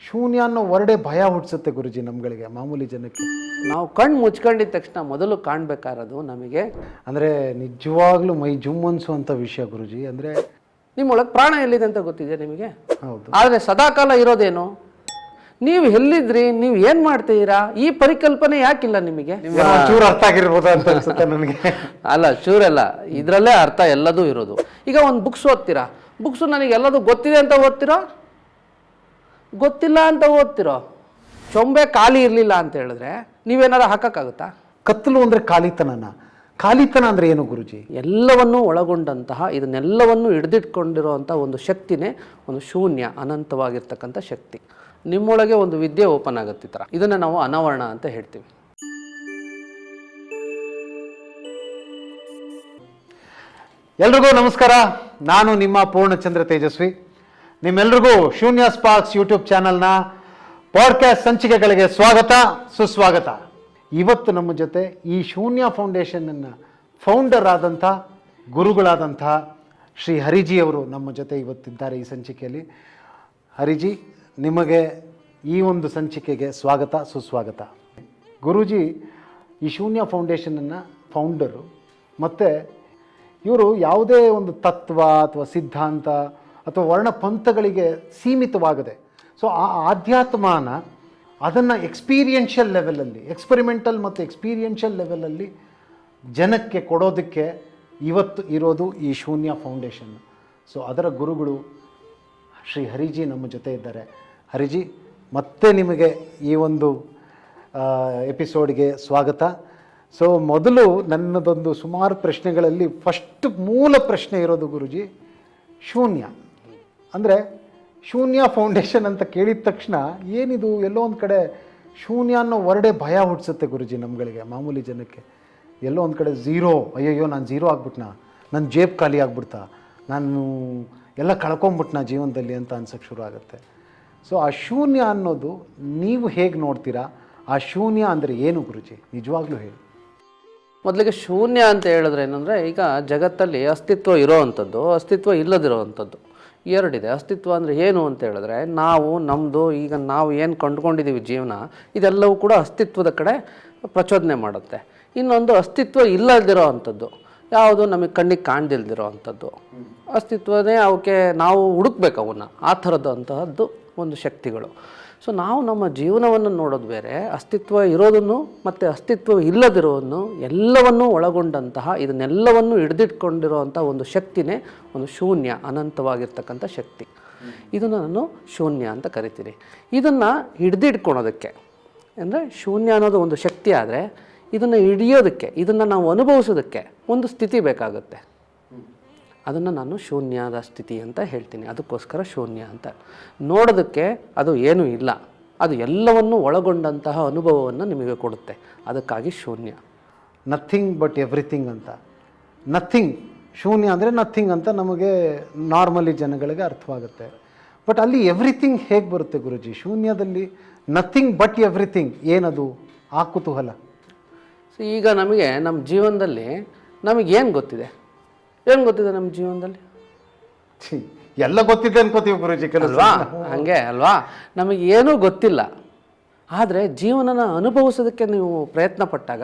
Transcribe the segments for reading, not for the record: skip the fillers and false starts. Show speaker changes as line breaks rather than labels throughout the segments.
ಶೂನ್ಯ ಅನ್ನೋ ವರ್ಡೇ ಭಯ ಹುಟ್ಟಿಸುತ್ತೆ ಗುರುಜಿ ನಮ್ಗಳಿಗೆ, ಮಾಮೂಲಿ ಜನಕ್ಕೆ.
ನಾವು ಕಣ್ಣು ಮುಚ್ಕೊಂಡಿದ್ದ ತಕ್ಷಣ ಮೊದಲು ಕಾಣಬೇಕಾರದು ನಮಗೆ
ಅಂದರೆ ನಿಜವಾಗ್ಲೂ ಮೈ ಜುಮ್ ಅನ್ಸುವಂಥ ವಿಷಯ ಗುರುಜಿ. ಅಂದರೆ
ನಿಮ್ಮೊಳಗೆ ಪ್ರಾಣ ಎಲ್ಲಿದೆ ಅಂತ ಗೊತ್ತಿದೆ ನಿಮಗೆ.
ಹೌದು.
ಆದರೆ ಸದಾಕಾಲ ಇರೋದೇನು? ನೀವು ಎಲ್ಲಿದ್ರಿ, ನೀವು ಏನು ಮಾಡ್ತೀರಾ, ಈ ಪರಿಕಲ್ಪನೆ ಯಾಕಿಲ್ಲ ನಿಮಗೆ?
ಚೂರು ಅರ್ಥ ಆಗಿರ್ಬೋದು ಅಂತ ಅನ್ಸುತ್ತೆ ನನಗೆ.
ಅಲ್ಲ, ಚೂರಲ್ಲ, ಇದರಲ್ಲೇ ಅರ್ಥ ಎಲ್ಲದೂ ಇರೋದು. ಈಗ ಒಂದು ಬುಕ್ಸ್ ಓದ್ತೀರಾ, ಬುಕ್ಸು ನನಗೆ ಎಲ್ಲದೂ ಗೊತ್ತಿದೆ ಅಂತ ಓದ್ತಿರೋ, ಗೊತ್ತಿಲ್ಲ ಅಂತ ಓದ್ತಿರೋ? ಚೊಂಬೆ ಖಾಲಿ ಇರಲಿಲ್ಲ ಅಂತ ಹೇಳಿದ್ರೆ ನೀವೇನಾರು ಹಾಕೋಕ್ಕಾಗುತ್ತಾ?
ಕತ್ತಲು ಅಂದರೆ ಖಾಲಿತನ ಅಂದರೆ ಏನು ಗುರುಜಿ?
ಎಲ್ಲವನ್ನೂ ಒಳಗೊಂಡಂತಹ, ಇದನ್ನೆಲ್ಲವನ್ನು ಹಿಡಿದಿಟ್ಕೊಂಡಿರುವಂಥ ಒಂದು ಶಕ್ತಿನೇ ಒಂದು ಶೂನ್ಯ, ಅನಂತವಾಗಿರ್ತಕ್ಕಂಥ ಶಕ್ತಿ. ನಿಮ್ಮೊಳಗೆ ಒಂದು ವಿದ್ಯೆ ಓಪನ್ ಆಗುತ್ತೆ ಈ ಥರ. ಇದನ್ನು ನಾವು ಅನಾವರಣ ಅಂತ ಹೇಳ್ತೀವಿ.
ಎಲ್ರಿಗೂ ನಮಸ್ಕಾರ. ನಾನು ನಿಮ್ಮ ಪೂರ್ಣಚಂದ್ರ ತೇಜಸ್ವಿ. ನಿಮ್ಮೆಲ್ರಿಗೂ ಶೂನ್ಯ ಸ್ಪಾರ್ಕ್ಸ್ ಯೂಟ್ಯೂಬ್ ಚಾನಲ್ನ ಪಾಡ್ಕಾಸ್ಟ್ ಸಂಚಿಕೆಗಳಿಗೆ ಸ್ವಾಗತ, ಸುಸ್ವಾಗತ. ಇವತ್ತು ನಮ್ಮ ಜೊತೆ ಈ ಶೂನ್ಯ ಫೌಂಡೇಶನ್ನ ಫೌಂಡರ್ ಆದಂಥ, ಗುರುಗಳಾದಂಥ ಶ್ರೀ ಹರಿಜಿ ಅವರು ನಮ್ಮ ಜೊತೆ ಇವತ್ತಿದ್ದಾರೆ ಈ ಸಂಚಿಕೆಯಲ್ಲಿ. ಹರಿಜಿ, ನಿಮಗೆ ಈ ಒಂದು ಸಂಚಿಕೆಗೆ ಸ್ವಾಗತ, ಸುಸ್ವಾಗತ. ಗುರೂಜಿ ಈ ಶೂನ್ಯ ಫೌಂಡೇಶನನ್ನು ಫೌಂಡರು, ಮತ್ತು ಇವರು ಯಾವುದೇ ಒಂದು ತತ್ವ ಅಥವಾ ಸಿದ್ಧಾಂತ ಅಥವಾ ವರ್ಣಪಂಥಗಳಿಗೆ ಸೀಮಿತವಾಗದೆ, ಸೊ ಆ ಆಧ್ಯಾತ್ಮನ ಅದನ್ನು ಎಕ್ಸ್ಪೀರಿಯೆನ್ಷಿಯಲ್ ಲೆವೆಲಲ್ಲಿ, ಎಕ್ಸ್ಪರಿಮೆಂಟಲ್ ಮತ್ತು ಎಕ್ಸ್ಪೀರಿಯೆನ್ಷಿಯಲ್ ಲೆವೆಲಲ್ಲಿ ಜನಕ್ಕೆ ಕೊಡೋದಕ್ಕೆ ಇವತ್ತು ಇರೋದು ಈ ಶೂನ್ಯ ಫೌಂಡೇಶನ್. ಸೊ ಅದರ ಗುರುಗಳು ಶ್ರೀ ಹರಿಜಿ ನಮ್ಮ ಜೊತೆ ಇದ್ದಾರೆ. ಹರಿಜಿ, ಮತ್ತೆ ನಿಮಗೆ ಈ ಒಂದು ಎಪಿಸೋಡ್ಗೆ ಸ್ವಾಗತ. ಸೊ ಮೊದಲು ನನ್ನದೊಂದು ಸುಮಾರು ಪ್ರಶ್ನೆಗಳಲ್ಲಿ ಫಸ್ಟ್ ಮೂಲ ಪ್ರಶ್ನೆ ಇರೋದು ಗುರುಜಿ, ಶೂನ್ಯ ಅಂದರೆ ಶೂನ್ಯ ಫೌಂಡೇಶನ್ ಅಂತ ಕೇಳಿದ ತಕ್ಷಣ ಏನಿದು, ಎಲ್ಲೋ ಒಂದು ಕಡೆ ಶೂನ್ಯ ಅನ್ನೋ ವರ್ಡೇ ಭಯ ಹುಟ್ಟಿಸುತ್ತೆ ಗುರುಜಿ ನಮ್ಗಳಿಗೆ, ಮಾಮೂಲಿ ಜನಕ್ಕೆ. ಎಲ್ಲೋ ಒಂದು ಕಡೆ ಝೀರೋ, ಅಯ್ಯಯ್ಯೋ ನಾನು ಝೀರೋ ಆಗ್ಬಿಟ್ನಾ, ನನ್ನ ಜೇಬ್ ಖಾಲಿ ಆಗ್ಬಿಡ್ತಾ, ನಾನು ಎಲ್ಲ ಕಳ್ಕೊಂಬಿಟ್ನಾ ಜೀವನದಲ್ಲಿ ಅಂತ ಅನ್ಸೋಕ್ಕೆ ಶುರು ಆಗುತ್ತೆ. ಸೊ ಆ ಶೂನ್ಯ ಅನ್ನೋದು ನೀವು ಹೇಗೆ ನೋಡ್ತೀರಾ? ಆ ಶೂನ್ಯ ಅಂದರೆ ಏನು ಗುರುಜಿ, ನಿಜವಾಗ್ಲೂ ಹೇಳಿ.
ಮೊದಲಿಗೆ ಶೂನ್ಯ ಅಂತ ಹೇಳಿದ್ರೆ ಏನಂದರೆ, ಈಗ ಜಗತ್ತಲ್ಲಿ ಅಸ್ತಿತ್ವ ಇರೋ ಅಂಥದ್ದು, ಅಸ್ತಿತ್ವ ಇಲ್ಲದಿರೋ ಅಂಥದ್ದು ಎರಡಿದೆ. ಅಸ್ತಿತ್ವ ಅಂದರೆ ಏನು ಅಂತ ಹೇಳಿದ್ರೆ, ನಾವು ನಮ್ಮದು ಈಗ ನಾವು ಏನು ಕಂಡುಕೊಂಡಿದ್ದೀವಿ ಜೀವನ, ಇದೆಲ್ಲವೂ ಕೂಡ ಅಸ್ತಿತ್ವದ ಕಡೆ ಪ್ರಚೋದನೆ ಮಾಡುತ್ತೆ. ಇನ್ನೊಂದು ಅಸ್ತಿತ್ವ ಇಲ್ಲದಿರೋ ಅಂಥದ್ದು, ಯಾವುದು ನಮಗೆ ಕಣ್ಣಿಗೆ ಕಾಣ್ದಿಲ್ದಿರೋ ಅಂಥದ್ದು ಅಸ್ತಿತ್ವನೇ, ಅವಕ್ಕೆ ನಾವು ಹುಡುಕ್ಬೇಕು ಅವನ್ನ, ಆ ಥರದಂತಹದ್ದು ಒಂದು ಶಕ್ತಿಗಳು. ಸೊ ನಾವು ನಮ್ಮ ಜೀವನವನ್ನು ನೋಡೋದು ಬೇರೆ, ಅಸ್ತಿತ್ವ ಇರೋದನ್ನು ಮತ್ತು ಅಸ್ತಿತ್ವ ಇಲ್ಲದಿರೋದನ್ನು ಎಲ್ಲವನ್ನೂ ಒಳಗೊಂಡಂತಹ, ಇದನ್ನೆಲ್ಲವನ್ನು ಹಿಡಿದಿಟ್ಕೊಂಡಿರೋವಂಥ ಒಂದು ಶಕ್ತಿನೇ ಒಂದು ಶೂನ್ಯ, ಅನಂತವಾಗಿರ್ತಕ್ಕಂಥ ಶಕ್ತಿ. ಇದನ್ನು ನಾನು ಶೂನ್ಯ ಅಂತ ಕರಿತೀನಿ. ಇದನ್ನು ಹಿಡಿದಿಟ್ಕೊಳೋದಕ್ಕೆ ಅಂದರೆ, ಶೂನ್ಯ ಅನ್ನೋದು ಒಂದು ಶಕ್ತಿ ಆದರೆ ಇದನ್ನು ಹಿಡಿಯೋದಕ್ಕೆ, ಇದನ್ನು ನಾವು ಅನುಭವಿಸೋದಕ್ಕೆ ಒಂದು ಸ್ಥಿತಿ ಬೇಕಾಗುತ್ತೆ. ಅದನ್ನು ನಾನು ಶೂನ್ಯದ ಸ್ಥಿತಿ ಅಂತ ಹೇಳ್ತೀನಿ. ಅದಕ್ಕೋಸ್ಕರ ಶೂನ್ಯ ಅಂತ. ನೋಡೋದಕ್ಕೆ ಅದು ಏನೂ ಇಲ್ಲ, ಅದು ಎಲ್ಲವನ್ನೂ ಒಳಗೊಂಡಂತಹ ಅನುಭವವನ್ನು ನಿಮಗೆ ಕೊಡುತ್ತೆ. ಅದಕ್ಕಾಗಿ ಶೂನ್ಯ.
ನಥಿಂಗ್ ಬಟ್ ಎವ್ರಿಥಿಂಗ್ ಅಂತ. ನಥಿಂಗ್, ಶೂನ್ಯ ಅಂದರೆ ನಥಿಂಗ್ ಅಂತ ನಮಗೆ ನಾರ್ಮಲಿ ಜನಗಳಿಗೆ ಅರ್ಥವಾಗುತ್ತೆ. ಬಟ್ ಅಲ್ಲಿ ಎವ್ರಿಥಿಂಗ್ ಹೇಗೆ ಬರುತ್ತೆ ಗುರುಜಿ? ಶೂನ್ಯದಲ್ಲಿ ನಥಿಂಗ್ ಬಟ್ ಎವ್ರಿಥಿಂಗ್ ಏನದು? ಆ ಕುತೂಹಲ.
ಸೊ ಈಗ ನಮಗೆ ನಮ್ಮ ಜೀವನದಲ್ಲಿ ನಮಗೇನು ಗೊತ್ತಿದೆ? ಏನು ಗೊತ್ತಿದೆ ನಮ್ಮ ಜೀವನದಲ್ಲಿ?
ಎಲ್ಲ ಗೊತ್ತಿದೆ ಅನ್ಕೋತೀವಿ ಗುರುಜಿ,
ಅಲ್ವಾ? ಹಾಗೆ ಅಲ್ವಾ, ನಮಗೆ ಏನೂ ಗೊತ್ತಿಲ್ಲ. ಆದರೆ ಜೀವನನ ಅನುಭವಿಸೋದಕ್ಕೆ ನೀವು ಪ್ರಯತ್ನ ಪಟ್ಟಾಗ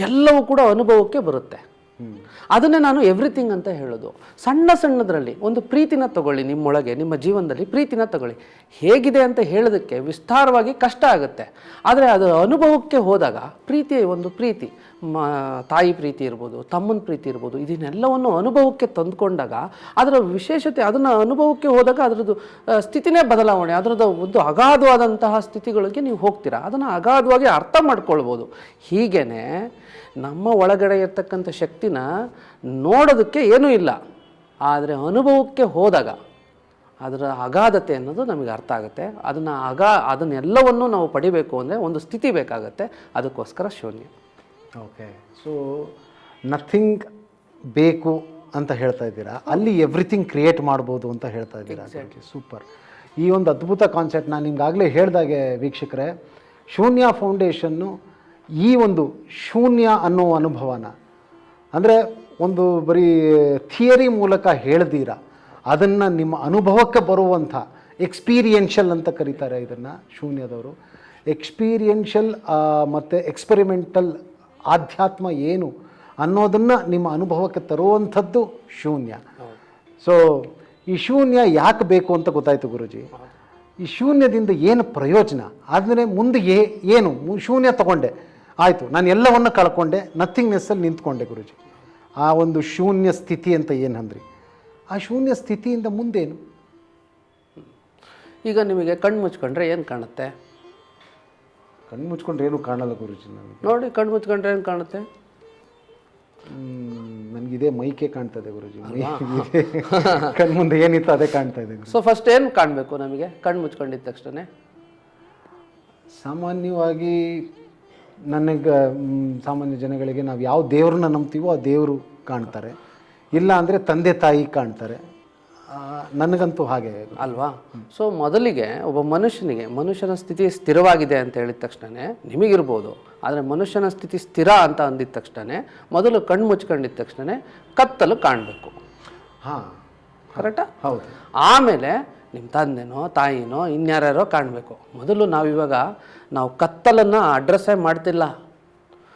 ಎಲ್ಲವೂ ಕೂಡ ಅನುಭವಕ್ಕೆ ಬರುತ್ತೆ. ಅದನ್ನೇ ನಾನು ಎವ್ರಿಥಿಂಗ್ ಅಂತ ಹೇಳೋದು. ಸಣ್ಣ ಸಣ್ಣದರಲ್ಲಿ ಒಂದು ಪ್ರೀತಿನ ತಗೊಳ್ಳಿ, ನಿಮ್ಮೊಳಗೆ ನಿಮ್ಮ ಜೀವನದಲ್ಲಿ ಪ್ರೀತಿನ ತಗೊಳ್ಳಿ. ಹೇಗಿದೆ ಅಂತ ಹೇಳೋದಕ್ಕೆ ವಿಸ್ತಾರವಾಗಿ ಕಷ್ಟ ಆಗುತ್ತೆ. ಆದರೆ ಅದು ಅನುಭವಕ್ಕೆ ಹೋದಾಗ ಪ್ರೀತಿಯ ಒಂದು ಪ್ರೀತಿ, ತಾಯಿ ಪ್ರೀತಿ ಇರ್ಬೋದು, ತಮ್ಮನ ಪ್ರೀತಿ ಇರ್ಬೋದು, ಇದನ್ನೆಲ್ಲವನ್ನು ಅನುಭವಕ್ಕೆ ತಂದುಕೊಂಡಾಗ ಅದರ ವಿಶೇಷತೆ, ಅದನ್ನು ಅನುಭವಕ್ಕೆ ಹೋದಾಗ ಅದರದ್ದು ಸ್ಥಿತಿನೇ ಬದಲಾವಣೆ, ಅದರದ್ದು ಒಂದು ಅಗಾಧವಾದಂತಹ ಸ್ಥಿತಿಗಳಿಗೆ ನೀವು ಹೋಗ್ತೀರಾ. ಅದನ್ನು ಅಗಾಧವಾಗಿ ಅರ್ಥ ಮಾಡ್ಕೊಳ್ಬೋದು. ಹೀಗೇ ನಮ್ಮ ಒಳಗಡೆ ಇರ್ತಕ್ಕಂಥ ಶಕ್ತಿನ ನೋಡೋದಕ್ಕೆ ಏನೂ ಇಲ್ಲ, ಆದರೆ ಅನುಭವಕ್ಕೆ ಹೋದಾಗ ಅದರ ಅಗಾಧತೆ ಅನ್ನೋದು ನಮಗೆ ಅರ್ಥ ಆಗುತ್ತೆ. ಅದನ್ನೆಲ್ಲವನ್ನು ನಾವು ಪಡಿಬೇಕು ಅಂದರೆ ಒಂದು ಸ್ಥಿತಿ ಬೇಕಾಗತ್ತೆ. ಅದಕ್ಕೋಸ್ಕರ ಶೂನ್ಯ.
ಓಕೆ. ಸೊ ನಥಿಂಗ್ ಬೇಕು ಅಂತ ಹೇಳ್ತಾ ಇದ್ದೀರಾ, ಅಲ್ಲಿ ಎವ್ರಿಥಿಂಗ್ ಕ್ರಿಯೇಟ್ ಮಾಡ್ಬೋದು ಅಂತ ಹೇಳ್ತಾ ಇದ್ದೀರಾ. ಸೂಪರ್. ಈ ಒಂದು ಅದ್ಭುತ ಕಾನ್ಸೆಪ್ಟ್ ನಾನು ನಿಮ್ಗಾಗಲೇ ಹೇಳ್ದಾಗೆ ವೀಕ್ಷಕರೇ, ಶೂನ್ಯ ಫೌಂಡೇಶನ್ನು ಈ ಒಂದು ಶೂನ್ಯ ಅನ್ನೋ ಅನುಭವನ, ಅಂದರೆ ಒಂದು ಬರೀ ಥಿಯರಿ ಮೂಲಕ ಹೇಳ್ದೀರ, ಅದನ್ನು ನಿಮ್ಮ ಅನುಭವಕ್ಕೆ ಬರುವಂಥ, ಎಕ್ಸ್ಪೀರಿಯೆನ್ಷಿಯಲ್ ಅಂತ ಕರೀತಾರೆ ಇದನ್ನು ಶೂನ್ಯದವರು. ಎಕ್ಸ್ಪೀರಿಯೆನ್ಷಿಯಲ್ ಮತ್ತು ಎಕ್ಸ್ಪೆರಿಮೆಂಟಲ್ ಆಧ್ಯಾತ್ಮ ಏನು ಅನ್ನೋದನ್ನು ನಿಮ್ಮ ಅನುಭವಕ್ಕೆ ತರುವಂಥದ್ದು ಶೂನ್ಯ. ಸೊ ಈ ಶೂನ್ಯ ಯಾಕೆ ಬೇಕು ಅಂತ ಗೊತ್ತಾಯಿತು ಗುರೂಜಿ. ಈ ಶೂನ್ಯದಿಂದ ಏನು ಪ್ರಯೋಜನ, ಆದಮೇಲೆ ಮುಂದೆ ಏನು ಶೂನ್ಯ ತಗೊಂಡೆ ಆಯಿತು, ನಾನು ಎಲ್ಲವನ್ನು ಕಳ್ಕೊಂಡೆ, ನಥಿಂಗ್ನೆಸ್ಸಲ್ಲಿ ನಿಂತ್ಕೊಂಡೆ ಗುರೂಜಿ. ಆ ಒಂದು ಶೂನ್ಯ ಸ್ಥಿತಿ ಅಂತ ಏನು ಅಂದ್ರಿ, ಆ ಶೂನ್ಯ ಸ್ಥಿತಿಯಿಂದ ಮುಂದೇನು?
ಈಗ ನಿಮಗೆ ಕಣ್ಣು ಮುಚ್ಕೊಂಡ್ರೆ ಏನು ಕಾಣುತ್ತೆ?
ಕಣ್ಣು ಮುಚ್ಕೊಂಡ್ರೆ ಏನು ಕಾಣಲ್ಲ ಗುರೂಜಿ. ನನಗೆ
ನೋಡಿ, ಕಣ್ಣು ಮುಚ್ಕೊಂಡ್ರೆ ಏನು ಕಾಣುತ್ತೆ?
ನನಗಿದೇ ಮೈಕೆ ಕಾಣ್ತದೆ ಗುರೂಜಿ. ಕಣ್ಣು ಮುಂದೆ ಏನಿತ್ತು ಅದೇ ಕಾಣ್ತಾ ಇದೆ.
ಸೊ ಫಸ್ಟ್ ಏನು ಕಾಣಬೇಕು ನಮಗೆ ಕಣ್ಣು ಮುಚ್ಕೊಂಡಿದ್ದ ತಕ್ಷಣ?
ಸಾಮಾನ್ಯವಾಗಿ ನನಗೆ ಸಾಮಾನ್ಯ ಜನಗಳಿಗೆ ನಾವು ಯಾವ ದೇವ್ರನ್ನ ನಂಬ್ತೀವೋ ಆ ದೇವರು ಕಾಣ್ತಾರೆ, ಇಲ್ಲ ಅಂದರೆ ತಂದೆ ತಾಯಿ ಕಾಣ್ತಾರೆ. ನನಗಂತೂ ಹಾಗೆ
ಅಲ್ವಾ? ಸೊ ಮೊದಲಿಗೆ ಒಬ್ಬ ಮನುಷ್ಯನ ಸ್ಥಿತಿ ಸ್ಥಿರವಾಗಿದೆ ಅಂತ ಹೇಳಿದ ತಕ್ಷಣ ನಿಮಗಿರ್ಬೋದು, ಆದರೆ ಮನುಷ್ಯನ ಸ್ಥಿತಿ ಸ್ಥಿರ ಅಂತ ಅಂದಿದ ತಕ್ಷಣ ಮೊದಲು ಕಣ್ಣು ಮುಚ್ಕೊಂಡಿದ್ದ ತಕ್ಷಣ ಕತ್ತಲು ಕಾಣಬೇಕು.
ಹಾಂ,
ಕರೆಕ್ಟಾ?
ಹೌದು.
ಆಮೇಲೆ ನಿಮ್ಮ ತಂದೆನೋ ತಾಯಿನೋ ಇನ್ಯಾರ್ಯಾರೋ ಕಾಣಬೇಕು. ಮೊದಲು ನಾವು ಕತ್ತಲನ್ನು ಅಡ್ರೆಸ್ಸೇ ಮಾಡ್ತಿಲ್ಲ.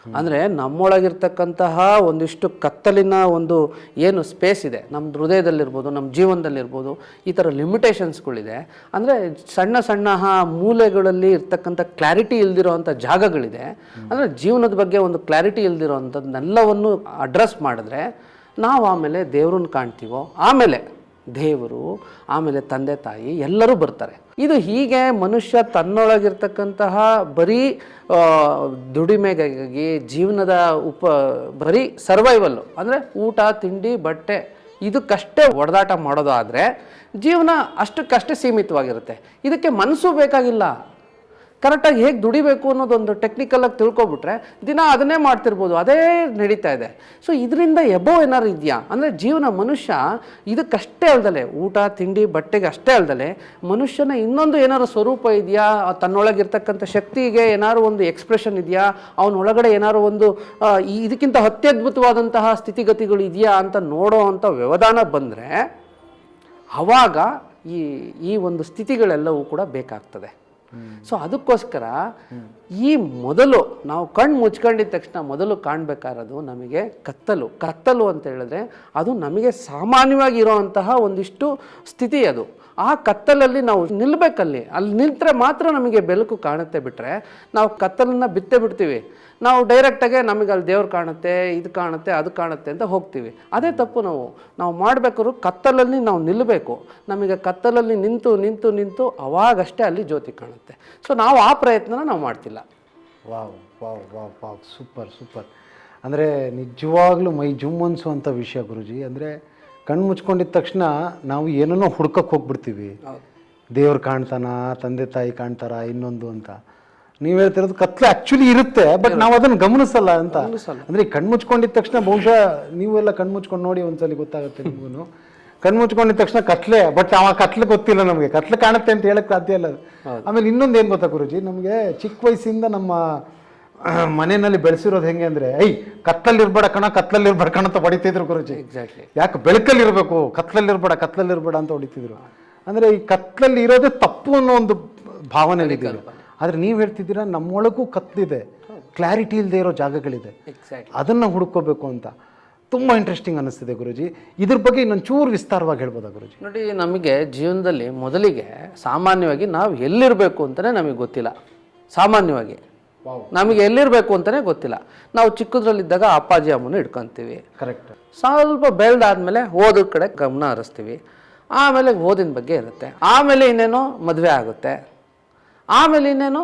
ಅಂದರೆ ನಮ್ಮೊಳಗಿರ್ತಕ್ಕಂತಹ ಒಂದಿಷ್ಟು ಕತ್ತಲಿನ ಒಂದು ಏನು ಸ್ಪೇಸ್ ಇದೆ ನಮ್ಮ ಹೃದಯದಲ್ಲಿರ್ಬೋದು, ನಮ್ಮ ಜೀವನದಲ್ಲಿರ್ಬೋದು, ಈ ಥರ ಲಿಮಿಟೇಷನ್ಸ್ಗಳಿದೆ. ಅಂದರೆ ಸಣ್ಣ ಸಣ್ಣ ಮೂಲೆಗಳಲ್ಲಿ ಇರ್ತಕ್ಕಂಥ ಕ್ಲಾರಿಟಿ ಇಲ್ದಿರೋವಂಥ ಜಾಗಗಳಿದೆ. ಅಂದರೆ ಜೀವನದ ಬಗ್ಗೆ ಒಂದು ಕ್ಲಾರಿಟಿ ಇಲ್ದಿರೋವಂಥದ್ದನ್ನೆಲ್ಲವನ್ನು ಅಡ್ರೆಸ್ ಮಾಡಿದ್ರೆ ನಾವು ಆಮೇಲೆ ದೇವ್ರನ್ನ ಕಾಣ್ತೀವೋ, ಆಮೇಲೆ ದೇವರು, ಆಮೇಲೆ ತಂದೆ ತಾಯಿ ಎಲ್ಲರೂ ಬರ್ತಾರೆ. ಇದು ಹೀಗೆ ಮನುಷ್ಯ ತನ್ನೊಳಗಿರ್ತಕ್ಕಂತಹ ಬರೀ ದುಡಿಮೆಗಾಗಿ ಜೀವನದ ಬರೀ ಸರ್ವೈವಲ್ಲು ಅಂದರೆ ಊಟ ತಿಂಡಿ ಬಟ್ಟೆ ಇದಕ್ಕಷ್ಟೇ ಒಡೆದಾಟ ಮಾಡೋದು ಆದರೆ ಜೀವನ ಅಷ್ಟಕ್ಕಷ್ಟೇ ಸೀಮಿತವಾಗಿರುತ್ತೆ. ಇದಕ್ಕೆ ಮನಸ್ಸು ಬೇಕಾಗಿಲ್ಲ. ಕರೆಕ್ಟಾಗಿ ಹೇಗೆ ದುಡಿಬೇಕು ಅನ್ನೋದೊಂದು ಟೆಕ್ನಿಕಲಾಗಿ ತಿಳ್ಕೊಬಿಟ್ರೆ ದಿನ ಅದನ್ನೇ ಮಾಡ್ತಿರ್ಬೋದು, ಅದೇ ನಡೀತಾ ಇದೆ. ಸೊ ಇದರಿಂದ ಎಬೋ ಏನಾರು ಇದೆಯಾ ಅಂದರೆ ಜೀವನ ಮನುಷ್ಯ ಇದಕ್ಕಷ್ಟೇ ಅಲ್ದಲೆ, ಊಟ ತಿಂಡಿ ಬಟ್ಟೆಗೆ ಅಷ್ಟೇ ಅಲ್ದಲೆ ಮನುಷ್ಯನ ಇನ್ನೊಂದು ಏನಾರು ಸ್ವರೂಪ ಇದೆಯಾ, ತನ್ನೊಳಗಿರ್ತಕ್ಕಂಥ ಶಕ್ತಿಗೆ ಏನಾರು ಒಂದು ಎಕ್ಸ್ಪ್ರೆಷನ್ ಇದೆಯಾ, ಅವನೊಳಗಡೆ ಏನಾರು ಒಂದು ಇದಕ್ಕಿಂತ ಅತ್ಯದ್ಭುತವಾದಂತಹ ಸ್ಥಿತಿಗತಿಗಳು ಇದೆಯಾ ಅಂತ ನೋಡೋ ಅಂಥ ವ್ಯವಧಾನ ಬಂದರೆ ಆವಾಗ ಈ ಒಂದು ಸ್ಥಿತಿಗಳೆಲ್ಲವೂ ಕೂಡ ಬೇಕಾಗ್ತದೆ. ಸೊ ಅದಕ್ಕೋಸ್ಕರ ಈ ಮೊದಲು ನಾವು ಕಣ್ಣು ಮುಚ್ಕೊಂಡಿದ್ದ ತಕ್ಷಣ ಮೊದಲು ಕಾಣಬೇಕಾಗಿರೋದು ನಮಗೆ ಕತ್ತಲು ಅಂತ ಹೇಳಿದ್ರೆ ಅದು ನಮಗೆ ಸಾಮಾನ್ಯವಾಗಿ ಇರೋವಂತಹ ಒಂದಿಷ್ಟು ಸ್ಥಿತಿ. ಅದು ಆ ಕತ್ತಲಲ್ಲಿ ನಾವು ನಿಲ್ಲಬೇಕಲ್ಲಿ. ಅಲ್ಲಿ ನಿಂತರೆ ಮಾತ್ರ ನಮಗೆ ಬೆಳಕು ಕಾಣುತ್ತೆ. ಬಿಟ್ಟರೆ ನಾವು ಕತ್ತಲನ್ನು ಬಿಡ್ತೀವಿ. ನಾವು ಡೈರೆಕ್ಟಾಗೆ ನಮಗೆ ಅಲ್ಲಿ ದೇವ್ರು ಕಾಣುತ್ತೆ, ಇದು ಕಾಣುತ್ತೆ, ಅದು ಕಾಣುತ್ತೆ ಅಂತ ಹೋಗ್ತೀವಿ. ಅದೇ ತಪ್ಪು. ನಾವು ಮಾಡಬೇಕಾದ್ರೂ ಕತ್ತಲಲ್ಲಿ ನಾವು ನಿಲ್ಲಬೇಕು. ನಮಗೆ ಕತ್ತಲಲ್ಲಿ ನಿಂತು ಅವಾಗಷ್ಟೇ ಅಲ್ಲಿ ಜ್ಯೋತಿ ಕಾಣುತ್ತೆ. ಸೊ ನಾವು ಆ ಪ್ರಯತ್ನನ ನಾವು ಮಾಡ್ತಿಲ್ಲ.
Wow wow wow wow, super. ಅಂದರೆ ನಿಜವಾಗ್ಲೂ ಮೈ ಜುಮ್ ಅನ್ಸುವಂಥ ವಿಷಯ ಗುರುಜಿ. ಅಂದರೆ ಕಣ್ಣು ಮುಚ್ಕೊಂಡಿದ್ದ ತಕ್ಷಣ ನಾವು ಏನನ್ನೋ ಹುಡ್ಕಕ್ಕೆ ಹೋಗ್ಬಿಡ್ತೀವಿ. ದೇವ್ರು ಕಾಣ್ತಾನ, ತಂದೆ ತಾಯಿ ಕಾಣ್ತಾರ, ಇನ್ನೊಂದು ಅಂತ. ನೀವು ಹೇಳ್ತಿರೋದು ಕತ್ಲೆ ಆ್ಯಕ್ಚುಲಿ ಇರುತ್ತೆ, ಬಟ್ ನಾವು ಅದನ್ನು ಗಮನಿಸಲ್ಲ ಅಂತ. ಅಂದರೆ ಕಣ್ಣು ಮುಚ್ಕೊಂಡಿದ್ದ ತಕ್ಷಣ ಬಹುಶಃ ನೀವೆಲ್ಲ ಕಣ್ಣು ಮುಚ್ಕೊಂಡು ನೋಡಿ ಒಂದ್ಸಲಿ ಗೊತ್ತಾಗುತ್ತೆ ನಿಮಗೂ. ಕಣ್ಣು ಮುಚ್ಕೊಂಡಿದ್ದ ತಕ್ಷಣ ಕತ್ಲೆ, ಬಟ್ ಆ ಕತ್ಲೆ ಗೊತ್ತಿಲ್ಲ ನಮಗೆ, ಕತ್ಲೆ ಕಾಣುತ್ತೆ ಅಂತ ಹೇಳಕ್ಕೆ ಸಾಧ್ಯ ಇಲ್ಲ. ಆಮೇಲೆ ಇನ್ನೊಂದು ಏನು ಗೊತ್ತಾ ಗುರುಜಿ, ನಮಗೆ ಚಿಕ್ಕ ವಯಸ್ಸಿಂದ ನಮ್ಮ ಮನೆಯಲ್ಲಿ ಬೆಳೆಸಿರೋದು ಹೆಂಗೆ ಅಂದರೆ, ಕತ್ತಲ್ಲಿರ್ಬೇಡ ಕಣ ಅಂತ ಹೊಡಿತಿದ್ರು ಗುರುಜಿ.
ಎಕ್ಸಾಕ್ಟ್ಲಿ.
ಯಾಕೆ ಬೆಳಕಲ್ಲಿರಬೇಕು, ಕತ್ಲಲ್ಲಿರ್ಬೇಡ ಅಂತ ಹೊಡಿತಿದ್ರು. ಅಂದರೆ ಈ ಕತ್ಲಲ್ಲಿ ಇರೋದೇ ತಪ್ಪು ಅನ್ನೋ ಒಂದು ಭಾವನೆ ಇದ್ದೀವಿ. ಆದರೆ ನೀವು ಹೇಳ್ತಿದ್ದೀರಾ ನಮ್ಮೊಳಗೂ ಕತ್ಲಿದೆ, ಕ್ಲಾರಿಟಿ ಇಲ್ಲದೆ ಇರೋ ಜಾಗಗಳಿದೆ, ಅದನ್ನು ಹುಡ್ಕೋಬೇಕು ಅಂತ. ತುಂಬ ಇಂಟ್ರೆಸ್ಟಿಂಗ್ ಅನ್ನಿಸ್ತಿದೆ ಗುರುಜಿ. ಇದ್ರ ಬಗ್ಗೆ ಇನ್ನೊಂದು ಚೂರು ವಿಸ್ತಾರವಾಗಿ ಹೇಳ್ಬೋದಾ ಗುರುಜಿ?
ನೋಡಿ, ನಮಗೆ ಜೀವನದಲ್ಲಿ ಮೊದಲಿಗೆ ಸಾಮಾನ್ಯವಾಗಿ ನಾವು ಎಲ್ಲಿರಬೇಕು ಅಂತಲೇ ನಮಗೆ ಗೊತ್ತಿಲ್ಲ. ಸಾಮಾನ್ಯವಾಗಿ ನಮಗೆ ಎಲ್ಲಿರಬೇಕು ಅಂತಲೇ ಗೊತ್ತಿಲ್ಲ. ನಾವು ಚಿಕ್ಕದ್ರಲ್ಲಿದ್ದಾಗ ಅಪ್ಪಾಜಿ ಅಮ್ಮನ ಇಟ್ಕೊತೀವಿ.
ಕರೆಕ್ಟ್.
ಸ್ವಲ್ಪ ಬೆಳೆದಾದ್ಮೇಲೆ ಓದೋದ ಕಡೆ ಗಮನ ಹರಿಸ್ತೀವಿ. ಆಮೇಲೆ ಓದಿನ ಬಗ್ಗೆ ಇರುತ್ತೆ. ಆಮೇಲೆ ಇನ್ನೇನೋ ಮದುವೆ ಆಗುತ್ತೆ. ಆಮೇಲೆ ಇನ್ನೇನು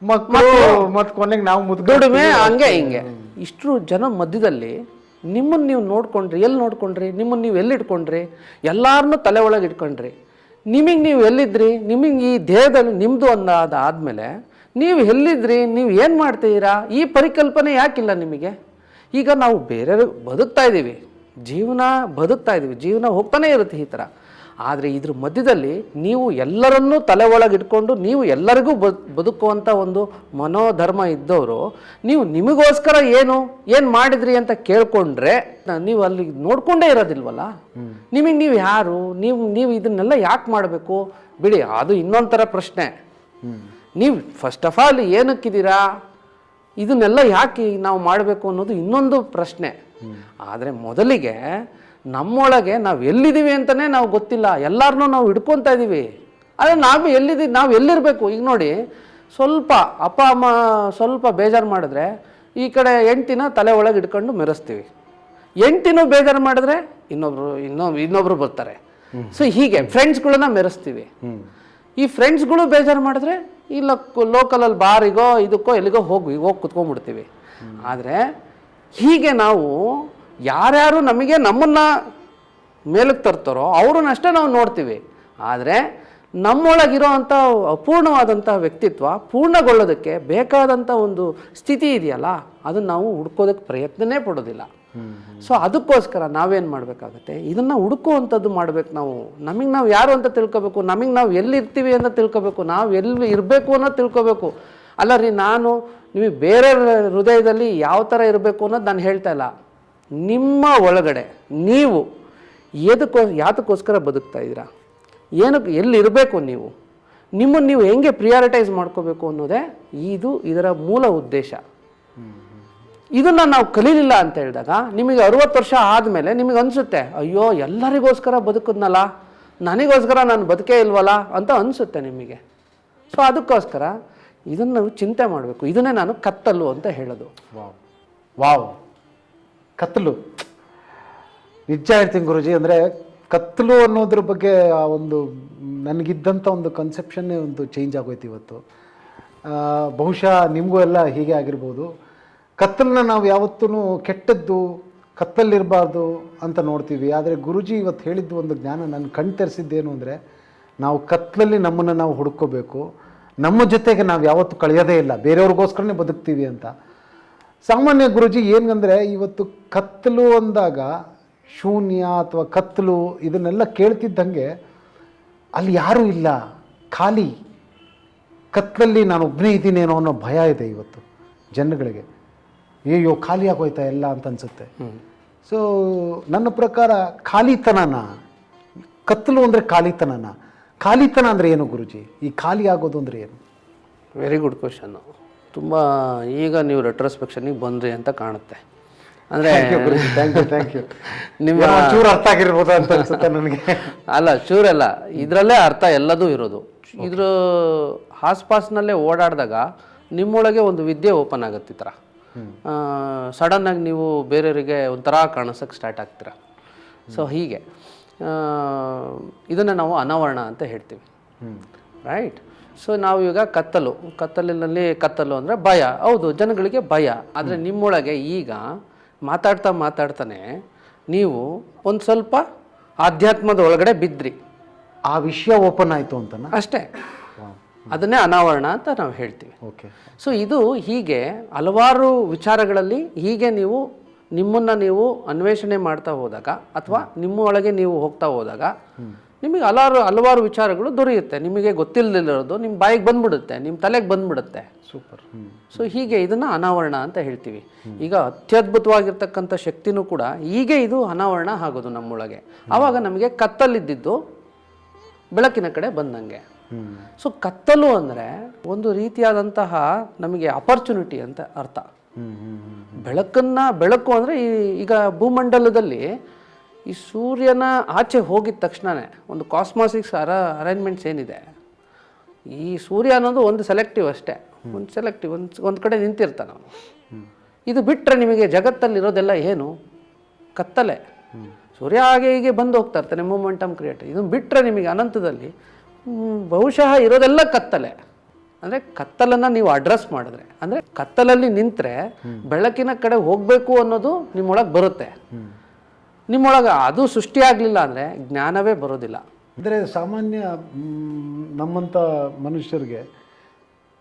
ಮಕ್ಕಳು, ಮತ್ತು ಕೊನೆಗೆ ನಾವು
ದುಡಿಮೆ, ಹಂಗೆ ಹಿಂಗೆ. ಇಷ್ಟು ಜನ ಮಧ್ಯದಲ್ಲಿ ನಿಮ್ಮನ್ನು ನೀವು ನೋಡ್ಕೊಂಡ್ರಿ, ಎಲ್ಲಿ ನೋಡ್ಕೊಂಡ್ರಿ? ನಿಮ್ಮನ್ನು ನೀವು ಎಲ್ಲಿ ಇಟ್ಕೊಂಡ್ರಿ? ಎಲ್ಲರನ್ನೂ ತಲೆ ಒಳಗೆ ಇಟ್ಕೊಂಡ್ರಿ. ನಿಮಗೆ ನೀವು ಎಲ್ಲಿದ್ರಿ? ನಿಮಗೆ ಈ ದೇಹದಲ್ಲಿ ನಿಮ್ಮದು ಆದಮೇಲೆ ನೀವು ಎಲ್ಲಿದ್ರಿ? ನೀವು ಏನು ಮಾಡ್ತೀರಾ? ಈ ಪರಿಕಲ್ಪನೆ ಯಾಕಿಲ್ಲ ನಿಮಗೆ? ಈಗ ನಾವು ಬೇರೆ ಬದುಕ್ತಾ ಇದ್ದೀವಿ, ಜೀವನ ಹೋಗ್ತಾನೆ ಇರುತ್ತೆ ಈ ಥರ. ಆದರೆ ಇದ್ರ ಮಧ್ಯದಲ್ಲಿ ನೀವು ಎಲ್ಲರನ್ನೂ ತಲೆ ಒಳಗಿಟ್ಕೊಂಡು ನೀವು ಎಲ್ಲರಿಗೂ ಬದುಕುವಂಥ ಒಂದು ಮನೋಧರ್ಮ ಇದ್ದವರು ನೀವು ನಿಮಗೋಸ್ಕರ ಏನು ಮಾಡಿದ್ರಿ ಅಂತ ಕೇಳ್ಕೊಂಡ್ರೆ ನೀವು ಅಲ್ಲಿ ನೋಡ್ಕೊಂಡೇ ಇರೋದಿಲ್ವಲ್ಲ. ನಿಮಗೆ ನೀವು ಯಾರು, ನೀವು ಇದನ್ನೆಲ್ಲ ಯಾಕೆ ಮಾಡಬೇಕು ಬಿಡಿ, ಅದು ಇನ್ನೊಂಥರ ಪ್ರಶ್ನೆ. ನೀವು ಫಸ್ಟ್ ಆಫ್ ಆಲ್ ಏನಕ್ಕಿದ್ದೀರಾ, ಇದನ್ನೆಲ್ಲ ಯಾಕೆ ನಾವು ಮಾಡಬೇಕು ಅನ್ನೋದು ಇನ್ನೊಂದು ಪ್ರಶ್ನೆ. ಆದರೆ ಮೊದಲಿಗೆ ನಮ್ಮೊಳಗೆ ನಾವು ಎಲ್ಲಿದ್ದೀವಿ ಅಂತಲೇ ನಾವು ಗೊತ್ತಿಲ್ಲ, ಎಲ್ಲರನ್ನೂ ನಾವು ಹಿಡ್ಕೊತಾ ಇದ್ದೀವಿ. ಆದರೆ ನಾವು ಎಲ್ಲಿರಬೇಕು. ಈಗ ನೋಡಿ, ಸ್ವಲ್ಪ ಅಪ್ಪ ಅಮ್ಮ ಸ್ವಲ್ಪ ಬೇಜಾರು ಮಾಡಿದ್ರೆ ಈ ಕಡೆ ಹೆಂಡ್ತಿನ ತಲೆ ಒಳಗೆ ಹಿಡ್ಕೊಂಡು ಮೆರೆಸ್ತೀವಿ, ಹೆಂಡ್ತಿನೂ ಬೇಜಾರು ಮಾಡಿದ್ರೆ ಇನ್ನೊಬ್ರು ಬರ್ತಾರೆ. ಸೊ ಹೀಗೆ ಫ್ರೆಂಡ್ಸ್ಗಳನ್ನ ಮೆರೆಸ್ತೀವಿ. ಈ ಫ್ರೆಂಡ್ಸ್ಗಳು ಬೇಜಾರು ಮಾಡಿದ್ರೆ ಇಲ್ಲ ಲೋಕಲಲ್ಲಿ ಬಾರಿಗೋ ಇದಕ್ಕೋ ಎಲ್ಲಿಗೋ ಹೋಗಿ ಕುತ್ಕೊಂಡ್ಬಿಡ್ತೀವಿ. ಆದರೆ ಹೀಗೆ ನಾವು ಯಾರ್ಯಾರು ನಮ್ಮನ್ನು ಮೇಲಕ್ಕೆ ತರ್ತಾರೋ ಅವ್ರನ್ನಷ್ಟೇ ನಾವು ನೋಡ್ತೀವಿ. ಆದರೆ ನಮ್ಮೊಳಗಿರೋ ಅಂಥ ಅಪೂರ್ಣವಾದಂಥ ವ್ಯಕ್ತಿತ್ವ ಪೂರ್ಣಗೊಳ್ಳೋದಕ್ಕೆ ಬೇಕಾದಂಥ ಒಂದು ಸ್ಥಿತಿ ಇದೆಯಲ್ಲ, ಅದನ್ನು ನಾವು ಹುಡ್ಕೋದಕ್ಕೆ ಪ್ರಯತ್ನನೇ ಪಡೋದಿಲ್ಲ. ಸೊ ಅದಕ್ಕೋಸ್ಕರ ನಾವೇನು ಮಾಡಬೇಕಾಗತ್ತೆ, ಇದನ್ನು ಹುಡುಕುವಂಥದ್ದು ಮಾಡಬೇಕು. ನಮಗೆ ನಾವು ಯಾರು ಅಂತ ತಿಳ್ಕೊಬೇಕು, ನಮಗೆ ನಾವು ಎಲ್ಲಿರ್ತೀವಿ ಅಂತ ತಿಳ್ಕೊಬೇಕು, ನಾವು ಎಲ್ಲಿ ಇರಬೇಕು ಅನ್ನೋದು ತಿಳ್ಕೊಬೇಕು. ಅಲ್ಲ ರೀ, ನಾನು ನಿಮಗೆ ಬೇರೆ ಹೃದಯದಲ್ಲಿ ಯಾವ ಥರ ಇರಬೇಕು ಅನ್ನೋದು ನಾನು ಹೇಳ್ತಾ ಇಲ್ಲ. ನಿಮ್ಮ ಒಳಗಡೆ ನೀವು ಯಾತಕ್ಕೋಸ್ಕರ ಬದುಕ್ತಾ ಇದ್ದೀರಾ, ಎಲ್ಲಿರಬೇಕು, ನಿಮ್ಮನ್ನು ನೀವು ಹೆಂಗೆ ಪ್ರಿಯಾರಿಟೈಸ್ ಮಾಡ್ಕೋಬೇಕು ಅನ್ನೋದೇ ಇದರ ಮೂಲ ಉದ್ದೇಶ. ಇದನ್ನು ನಾವು ಕಲೀಲಿಲ್ಲ ಅಂತ ಹೇಳಿದಾಗ ನಿಮಗೆ 60 ವರ್ಷ ಆದಮೇಲೆ ನಿಮಗೆ ಅನಿಸುತ್ತೆ, ಅಯ್ಯೋ ಎಲ್ಲರಿಗೋಸ್ಕರ ಬದುಕಿದ್ನಲ್ಲ, ನನಗೋಸ್ಕರ ನಾನು ಬದುಕೇ ಇಲ್ವಲ್ಲ ಅಂತ ಅನಿಸುತ್ತೆ ನಿಮಗೆ. ಸೊ ಅದಕ್ಕೋಸ್ಕರ ಇದನ್ನು ಚಿಂತೆ ಮಾಡಬೇಕು. ಇದನ್ನೇ ನಾನು ಕತ್ತಲು ಅಂತ ಹೇಳೋದು.
ವಾವ್, ಕತ್ತಲು ನಿಜ ಹೇಳ್ತೀನಿ ಗುರುಜಿ. ಅಂದರೆ ಕತ್ತಲು ಅನ್ನೋದ್ರ ಬಗ್ಗೆ ಆ ಒಂದು ನನಗಿದ್ದಂಥ ಒಂದು ಕನ್ಸೆಪ್ಷನ್ನೇ ಒಂದು ಚೇಂಜ್ ಆಗೋಯ್ತು ಇವತ್ತು. ಬಹುಶಃ ನಿಮಗೂ ಎಲ್ಲ ಹೀಗೆ ಆಗಿರ್ಬೋದು. ಕತ್ತಲನ್ನ ನಾವು ಯಾವತ್ತೂ ಕೆಟ್ಟದ್ದು, ಕತ್ತಲ್ಲಿರಬಾರ್ದು ಅಂತ ನೋಡ್ತೀವಿ. ಆದರೆ ಗುರುಜಿ ಇವತ್ತು ಹೇಳಿದ್ದು ಒಂದು ಜ್ಞಾನ ನನ್ನ ಕಣ್ ತೆರೆಸಿದ್ದೇನು ಅಂದರೆ, ನಾವು ಕತ್ತಲಲ್ಲಿ ನಮ್ಮನ್ನು ನಾವು ಹುಡ್ಕೋಬೇಕು, ನಮ್ಮ ಜೊತೆಗೆ ನಾವು ಯಾವತ್ತೂ ಕಳೆಯೋದೇ ಇಲ್ಲ, ಬೇರೆಯವ್ರಿಗೋಸ್ಕರನೇ ಬದುಕ್ತೀವಿ ಅಂತ. ಸಾಮಾನ್ಯ ಗುರುಜಿ ಏನಂದರೆ, ಇವತ್ತು ಕತ್ತಲು ಅಂದಾಗ ಶೂನ್ಯ ಅಥವಾ ಕತ್ತಲು ಇದನ್ನೆಲ್ಲ ಕೇಳ್ತಿದ್ದಂಗೆ ಅಲ್ಲಿ ಯಾರೂ ಇಲ್ಲ, ಖಾಲಿ, ಕತ್ತಲಲ್ಲಿ ನಾನು ಒಬ್ಬನೇ ಇದ್ದೀನೇನೋ ಅನ್ನೋ ಭಯ ಇದೆ ಇವತ್ತು ಜನಗಳಿಗೆ. ಅಯ್ಯೋ ಖಾಲಿ ಆಗೋಯ್ತಾ ಎಲ್ಲ ಅಂತ ಅನ್ಸುತ್ತೆ. ಸೊ ನನ್ನ ಪ್ರಕಾರ ಖಾಲಿತನನ, ಕತ್ತಲು ಅಂದರೆ ಖಾಲಿತನ ಅಂದರೆ ಏನು ಗುರುಜಿ? ಈ ಖಾಲಿ ಆಗೋದು ಅಂದರೆ ಏನು?
Very good question. ತುಂಬ ಈಗ ನೀವು ರೆಟ್ರೋಸ್ಪೆಕ್ಷನಿಗೆ ಬಂದ್ರಿ ಅಂತ ಕಾಣುತ್ತೆ. ಅಂದರೆ
ಥ್ಯಾಂಕ್ ಯು. ನಿಮ್ಮ ಚೂರು ಅರ್ಥ ಆಗಿರ್ಬೋದು ಅಂತ ಅನ್ಸುತ್ತೆ ನನಗೆ.
ಅಲ್ಲ, ಚೂರಲ್ಲ, ಇದರಲ್ಲೇ ಅರ್ಥ ಎಲ್ಲದೂ ಇರೋದು. ಇದ್ರ ಆಸ್ಪಾಸ್ನಲ್ಲೇ ಓಡಾಡಿದಾಗ ನಿಮ್ಮೊಳಗೆ ಒಂದು ವಿದ್ಯೆ ಓಪನ್ ಆಗುತ್ತೆ. ಈ ಥರ ಸಡನ್ನಾಗಿ ನೀವು ಬೇರೆಯವರಿಗೆ ಒಂಥರ ಕಾಣಿಸೋಕ್ಕೆ ಸ್ಟಾರ್ಟ್ ಆಗ್ತೀರ. ಸೊ ಹೀಗೆ ಇದನ್ನು ನಾವು ಅನಾವರಣ ಅಂತ ಹೇಳ್ತೀವಿ, ರೈಟ್? ಸೊ ನಾವು ಈಗ ಕತ್ತಲಿನಲ್ಲಿ ಅಂದರೆ ಭಯ. ಹೌದು, ಜನಗಳಿಗೆ ಭಯ. ಆದರೆ ನಿಮ್ಮೊಳಗೆ ಈಗ ಮಾತಾಡ್ತಾನೆ ನೀವು ಒಂದು ಸ್ವಲ್ಪ ಆಧ್ಯಾತ್ಮದ ಒಳಗಡೆ ಬಿದ್ದ್ರಿ,
ಆ ವಿಷಯ ಓಪನ್ ಆಯಿತು ಅಂತ
ಅಷ್ಟೇ. ಅದನ್ನೇ ಅನಾವರಣ ಅಂತ ನಾವು ಹೇಳ್ತೀವಿ.
ಓಕೆ.
ಸೊ ಇದು ಹೀಗೆ ಹಲವಾರು ವಿಚಾರಗಳಲ್ಲಿ ಹೀಗೆ ನಿಮ್ಮನ್ನು ನೀವು ಅನ್ವೇಷಣೆ ಮಾಡ್ತಾ ಹೋದಾಗ ಅಥವಾ ನಿಮ್ಮ ಒಳಗೆ ನೀವು ಹೋಗ್ತಾ ಹೋದಾಗ ನಿಮಗೆ ಹಲವಾರು ವಿಚಾರಗಳು ದೊರೆಯುತ್ತೆ. ನಿಮಗೆ ಗೊತ್ತಿಲ್ಲದಿರೋದು ನಿಮ್ಮ ಬಾಯಿಗೆ ಬಂದ್ಬಿಡುತ್ತೆ, ನಿಮ್ಮ ತಲೆಗೆ ಬಂದ್ಬಿಡುತ್ತೆ.
ಸೂಪರ್.
ಸೊ ಹೀಗೆ ಇದನ್ನು ಅನಾವರಣ ಅಂತ ಹೇಳ್ತೀವಿ. ಈಗ ಅತ್ಯದ್ಭುತವಾಗಿರ್ತಕ್ಕಂಥ ಶಕ್ತಿನೂ ಕೂಡ ಹೀಗೆ ಇದು ಅನಾವರಣ ಆಗೋದು ನಮ್ಮೊಳಗೆ. ಆವಾಗ ನಮಗೆ ಕತ್ತಲಿದ್ದಿದ್ದು ಬೆಳಕಿನ ಕಡೆ ಬಂದಂಗೆ. ಸೊ ಕತ್ತಲು ಅಂದರೆ ಒಂದು ರೀತಿಯಾದಂತಹ ನಮಗೆ ಅಪರ್ಚುನಿಟಿ ಅಂತ ಅರ್ಥ. ಬೆಳಕು ಅಂದರೆ ಈಗ ಭೂಮಂಡಲದಲ್ಲಿ ಈ ಸೂರ್ಯನ ಆಚೆ ಹೋಗಿದ ತಕ್ಷಣವೇ ಒಂದು ಕಾಸ್ಮಾಸಿಕ್ಸ್ ಅರೇಂಜ್ಮೆಂಟ್ಸ್ ಏನಿದೆ, ಈ ಸೂರ್ಯ ಅನ್ನೋದು ಒಂದು ಸೆಲೆಕ್ಟಿವ್ ಅಷ್ಟೇ, ಒಂದು ಕಡೆ ನಿಂತಿರ್ತಾನೆ ಅವನು. ಇದು ಬಿಟ್ಟರೆ ನಿಮಗೆ ಜಗತ್ತಲ್ಲಿರೋದೆಲ್ಲ ಏನು? ಕತ್ತಲೆ. ಸೂರ್ಯ ಹಾಗೆ ಹೀಗೆ ಬಂದು ಹೋಗ್ತಾ ಇರ್ತಾನೆ, ಮೊಮೆಂಟಮ್ ಕ್ರಿಯೇಟ್. ಇದನ್ನು ಬಿಟ್ಟರೆ ನಿಮಗೆ ಅನಂತದಲ್ಲಿ ಬಹುಶಃ ಇರೋದೆಲ್ಲ ಕತ್ತಲೆ. ಅಂದರೆ ಕತ್ತಲನ್ನು ನೀವು ಅಡ್ರೆಸ್ ಮಾಡಿದ್ರೆ, ಅಂದರೆ ಕತ್ತಲಲ್ಲಿ ನಿಂತರೆ ಬೆಳಕಿನ ಕಡೆ ಹೋಗಬೇಕು ಅನ್ನೋದು ನಿಮ್ಮೊಳಗೆ ಬರುತ್ತೆ. ನಿಮ್ಮೊಳಗೆ ಅದು ಸೃಷ್ಟಿಯಾಗಲಿಲ್ಲ ಅಂದರೆ ಜ್ಞಾನವೇ ಬರೋದಿಲ್ಲ.
ಅಂದರೆ ಸಾಮಾನ್ಯ ನಮ್ಮಂಥ ಮನುಷ್ಯರಿಗೆ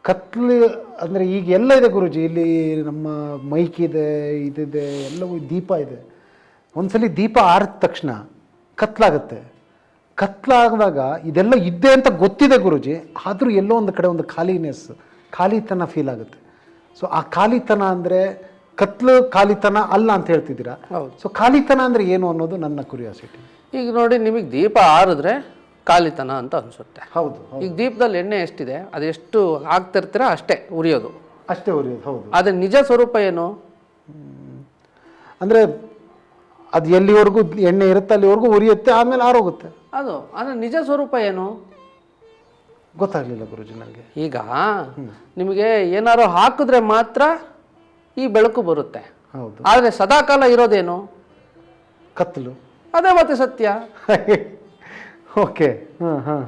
ಕತ್ಲು ಅಂದರೆ ಈಗ ಎಲ್ಲ ಇದೆ ಗುರುಜಿ. ಇಲ್ಲಿ ನಮ್ಮ ಮೈಕ್ ಇದೆ, ಇದಿದೆ, ಎಲ್ಲವೂ ದೀಪ ಇದೆ. ಒಂದ್ಸಲಿ ದೀಪ ಆರಿದ ತಕ್ಷಣ ಕತ್ಲಾಗತ್ತೆ. ಕತ್ಲಾದಾಗ ಇದೆಲ್ಲ ಇದ್ದೆ ಅಂತ ಗೊತ್ತಿದೆ ಗುರುಜಿ, ಆದರೂ ಎಲ್ಲೋ ಒಂದು ಕಡೆ ಒಂದು ಖಾಲಿತನ ಫೀಲ್ ಆಗುತ್ತೆ. ಸೊ ಆ ಖಾಲಿತನ ಅಂದರೆ ಖಾಲಿತನ ಅಲ್ಲ ಅಂತ ಹೇಳ್ತಿದ್ದೀರಾ. ಸೊ ಖಾಲಿತನ ಅಂದರೆ ಏನು ಅನ್ನೋದು ನನ್ನ ಕ್ಯೂರಿಯಾಸಿಟಿ.
ಈಗ ನೋಡಿ, ನಿಮಗೆ ದೀಪ ಆರಿದ್ರೆ ಖಾಲಿತನ ಅಂತ ಅನಿಸುತ್ತೆ.
ಹೌದು.
ಈಗ ದೀಪದಲ್ಲಿ ಎಣ್ಣೆ ಎಷ್ಟಿದೆ, ಅದೆಷ್ಟು ಹಾಕ್ತಿರ್ತೀರಾ ಅಷ್ಟೇ ಉರಿಯೋದು.
ಹೌದು.
ಅದ್ರ ನಿಜ ಸ್ವರೂಪ ಏನು
ಅಂದರೆ ಅದು ಎಲ್ಲಿವರೆಗೂ ಎಣ್ಣೆ ಇರುತ್ತೆ ಅಲ್ಲಿವರೆಗೂ ಉರಿಯುತ್ತೆ, ಆಮೇಲೆ ಆರೋಗುತ್ತೆ.
ಅದು ಅಂದರೆ ನಿಜ ಸ್ವರೂಪ ಏನು
ಗೊತ್ತಾಗಲಿಲ್ಲ ಗುರುಜಿ ನನಗೆ.
ಈಗ ನಿಮಗೆ ಏನಾರು ಹಾಕಿದ್ರೆ ಮಾತ್ರ ಈ ಬೆಳಕು ಬರುತ್ತೆ.
ಹೌದು.
ಆದರೆ ಸದಾಕಾಲ ಇರೋದೇನು?
ಕತ್ತಲು.
ಅದೇ ಮತ್ತೆ ಸತ್ಯ.
ಓಕೆ.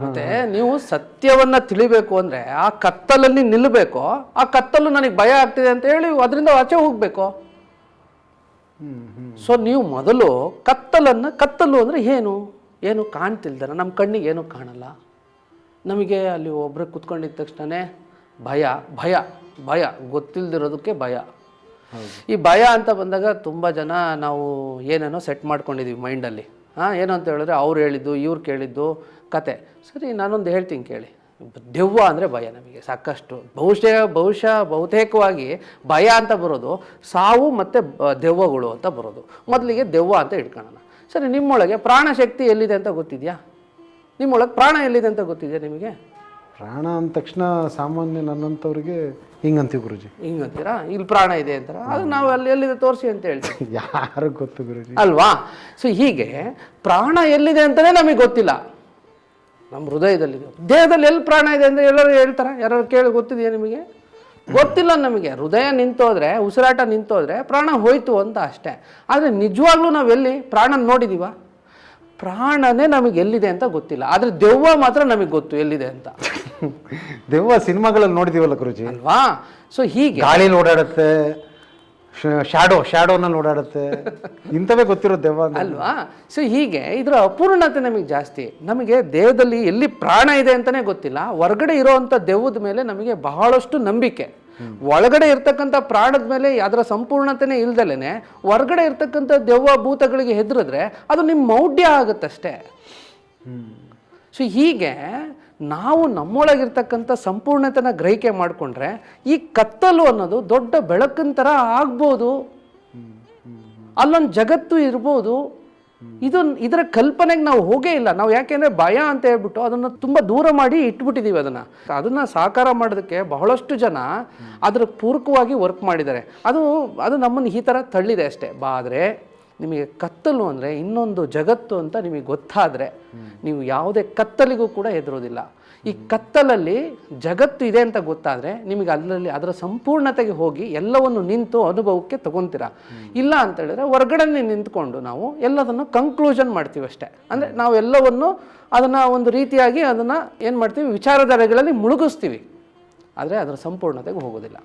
ಮತ್ತೆ ನೀವು ಸತ್ಯವನ್ನ ತಿಳಿಬೇಕು ಅಂದ್ರೆ ಆ ಕತ್ತಲಲ್ಲಿ ನಿಲ್ಲಬೇಕು. ಆ ಕತ್ತಲು ನನಗೆ ಭಯ ಆಗ್ತಿದೆ ಅಂತ ಹೇಳಿ ಅದರಿಂದ ಆಚೆ ಹೋಗ್ಬೇಕು. ಸೊ ನೀವು ಮೊದಲು ಕತ್ತಲು ಅಂದ್ರೆ ಏನು ಕಾಣ್ತಿಲ್ದಾರ, ನಮ್ಮ ಕಣ್ಣಿಗೆ ಏನು ಕಾಣಲ್ಲ. ನಮಗೆ ಅಲ್ಲಿ ಒಬ್ಬರು ಕುತ್ಕೊಂಡಿದ್ದ ತಕ್ಷಣ ಭಯ ಗೊತ್ತಿಲ್ದಿರೋದಕ್ಕೆ ಭಯ. ಈ ಭಯ ಅಂತ ಬಂದಾಗ ತುಂಬ ಜನ ನಾವು ಏನೇನೋ ಸೆಟ್ ಮಾಡ್ಕೊಂಡಿದ್ದೀವಿ ಮೈಂಡಲ್ಲಿ. ಏನು ಅಂತ ಹೇಳಿದ್ರೆ ಅವ್ರು ಹೇಳಿದ್ದು ಇವ್ರು ಕೇಳಿದ್ದು ಕತೆ. ಸರಿ, ನಾನೊಂದು ಹೇಳ್ತೀನಿ ಕೇಳಿ. ದೆವ್ವ ಅಂದರೆ ಭಯ ನಮಗೆ ಸಾಕಷ್ಟು. ಬಹುತೇಕವಾಗಿ ಭಯ ಅಂತ ಬರೋದು ಸಾವು ಮತ್ತು ದೆವ್ವಗಳು ಅಂತ ಬರೋದು. ಮೊದಲಿಗೆ ದೆವ್ವ ಅಂತ ಇಟ್ಕೊಳ್ಳೋಣ. ಸರಿ, ನಿಮ್ಮೊಳಗೆ ಪ್ರಾಣಶಕ್ತಿ ಎಲ್ಲಿದೆ ಅಂತ ಗೊತ್ತಿದೆಯಾ? ನಿಮ್ಮೊಳಗೆ ಪ್ರಾಣ ಎಲ್ಲಿದೆ ಅಂತ ಗೊತ್ತಿದೆಯಾ ನಿಮಗೆ?
ಪ್ರಾಣ ಅಂದ ತಕ್ಷಣ ಸಾಮಾನ್ಯ ನನ್ನಂಥವ್ರಿಗೆ ಹಿಂಗಂತೀವಿ ಗುರುಜಿ.
ಹಿಂಗಂತೀರಾ? ಇಲ್ಲಿ ಪ್ರಾಣ ಇದೆ ಅಂತಾರ. ಅದು ನಾವು ಅಲ್ಲಿ ಎಲ್ಲಿದೆ ತೋರಿಸಿ ಅಂತ ಹೇಳ್ತೀವಿ.
ಯಾರು ಗೊತ್ತು ಗುರುಜಿ
ಅಲ್ವಾ? ಸೊ ಹೀಗೆ ಪ್ರಾಣ ಎಲ್ಲಿದೆ ಅಂತಲೇ ನಮಗೆ ಗೊತ್ತಿಲ್ಲ. ನಮ್ಮ ಹೃದಯದಲ್ಲಿದೆ. ದೇಹದಲ್ಲಿ ಎಲ್ಲಿ ಪ್ರಾಣ ಇದೆ ಅಂತ ಎಲ್ಲರೂ ಹೇಳ್ತಾರೆ. ಯಾರು ಕೇಳಿ ಗೊತ್ತಿದೆಯಾ ನಿಮಗೆ? ಗೊತ್ತಿಲ್ಲ ನಮಗೆ. ಹೃದಯ ನಿಂತೋದ್ರೆ, ಉಸಿರಾಟ ನಿಂತೋದ್ರೆ ಪ್ರಾಣ ಹೋಯ್ತು ಅಂತ ಅಷ್ಟೇ. ಆದರೆ ನಿಜವಾಗ್ಲೂ ನಾವೆಲ್ಲಿ ಪ್ರಾಣ ನೋಡಿದೀವ? ಪ್ರಾಣನೇ ನಮಗೆ ಎಲ್ಲಿದೆ ಅಂತ ಗೊತ್ತಿಲ್ಲ. ಆದರೆ ದೆವ್ವ ಮಾತ್ರ ನಮಗೆ ಗೊತ್ತು ಎಲ್ಲಿದೆ ಅಂತ.
ದೆವ್ವ ಸಿನಿಮಾಗಳಲ್ಲಿ ನೋಡಿದೀವಲ್ಲ ಗುರುಜಿ,
ಅಲ್ವಾ? ಸೊ ಹೀಗೆ
ಗಾಳಿಲಿ ಓಡಾಡುತ್ತೆ, ಶಾಡೋನಲ್ಲಿ ಓಡಾಡುತ್ತೆ, ಇಂಥವೇ ಗೊತ್ತಿರೋ ದೆವ್ವ
ಅಲ್ವಾ? ಸೊ ಹೀಗೆ ಇದರ ಅಪೂರ್ಣತೆ ನಮಗೆ ಜಾಸ್ತಿ. ನಮಗೆ ದೇಹದಲ್ಲಿ ಎಲ್ಲಿ ಪ್ರಾಣ ಇದೆ ಅಂತಲೇ ಗೊತ್ತಿಲ್ಲ. ಹೊರಗಡೆ ಇರೋವಂಥ ದೆವ್ವದ ಮೇಲೆ ನಮಗೆ ಬಹಳಷ್ಟು ನಂಬಿಕೆ. ಒಳಗಡೆ ಇರ್ತಕ್ಕಂಥ ಪ್ರಾಣದ ಮೇಲೆ ಅದರ ಸಂಪೂರ್ಣತೆನೇ ಇಲ್ದಲೇ ಹೊರಗಡೆ ಇರ್ತಕ್ಕಂಥ ದೆವ್ವ ಭೂತಗಳಿಗೆ ಹೆದರಿದ್ರೆ ಅದು ನಿಮ್ಮ ಮೌಢ್ಯ ಆಗುತ್ತಷ್ಟೇ. ಸೊ ಹೀಗೆ ನಾವು ನಮ್ಮೊಳಗಿರ್ತಕ್ಕಂಥ ಸಂಪೂರ್ಣತೆನ ಗ್ರಹಿಕೆ ಮಾಡಿಕೊಂಡ್ರೆ ಈ ಕತ್ತಲು ಅನ್ನೋದು ದೊಡ್ಡ ಬೆಳಕಿನ ಥರ ಆಗ್ಬೋದು. ಅಲ್ಲೊಂದು ಜಗತ್ತು ಇರ್ಬೋದು. ಇದರ ಕಲ್ಪನೆಗೆ ನಾವು ಹೋಗೇ ಇಲ್ಲ. ನಾವು ಯಾಕೆಂದರೆ ಭಯ ಅಂತ ಹೇಳ್ಬಿಟ್ಟು ಅದನ್ನು ತುಂಬ ದೂರ ಮಾಡಿ ಇಟ್ಬಿಟ್ಟಿದ್ದೀವಿ. ಅದನ್ನು ಸಾಕಾರ ಮಾಡೋದಕ್ಕೆ ಬಹಳಷ್ಟು ಜನ ಅದರ ಪೂರಕವಾಗಿ ವರ್ಕ್ ಮಾಡಿದ್ದಾರೆ. ಅದು ನಮ್ಮನ್ನು ಈ ಥರ ತಳ್ಳಿದೆ ಅಷ್ಟೇ. ಆದರೆ ನಿಮಗೆ ಕತ್ತಲು ಅಂದರೆ ಇನ್ನೊಂದು ಜಗತ್ತು ಅಂತ ನಿಮಗೆ ಗೊತ್ತಾದರೆ ನೀವು ಯಾವುದೇ ಕತ್ತಲಿಗೂ ಕೂಡ ಹೆದರೋದಿಲ್ಲ. ಈ ಕತ್ತಲಲ್ಲಿ ಜಗತ್ತು ಇದೆ ಅಂತ ಗೊತ್ತಾದರೆ ನಿಮಗೆ ಅಲ್ಲಲ್ಲಿ ಅದರ ಸಂಪೂರ್ಣತೆಗೆ ಹೋಗಿ ಎಲ್ಲವನ್ನು ನಿಂತು ಅನುಭವಕ್ಕೆ ತಗೊತೀರಾ. ಇಲ್ಲ ಅಂತ ಹೇಳಿದ್ರೆ ಹೊರಗಡೆ ನಿಂತ್ಕೊಂಡು ನಾವು ಎಲ್ಲದನ್ನು ಕನ್ಕ್ಲೂಷನ್ ಮಾಡ್ತೀವಿ ಅಷ್ಟೇ. ಅಂದರೆ ನಾವು ಎಲ್ಲವನ್ನು ಅದನ್ನು ಒಂದು ರೀತಿಯಾಗಿ ಅದನ್ನು ಏನು ಮಾಡ್ತೀವಿ, ವಿಚಾರಧಾರೆಗಳಲ್ಲಿ ಮುಳುಗಿಸ್ತೀವಿ. ಆದರೆ ಅದರ ಸಂಪೂರ್ಣತೆಗೆ ಹೋಗೋದಿಲ್ಲ.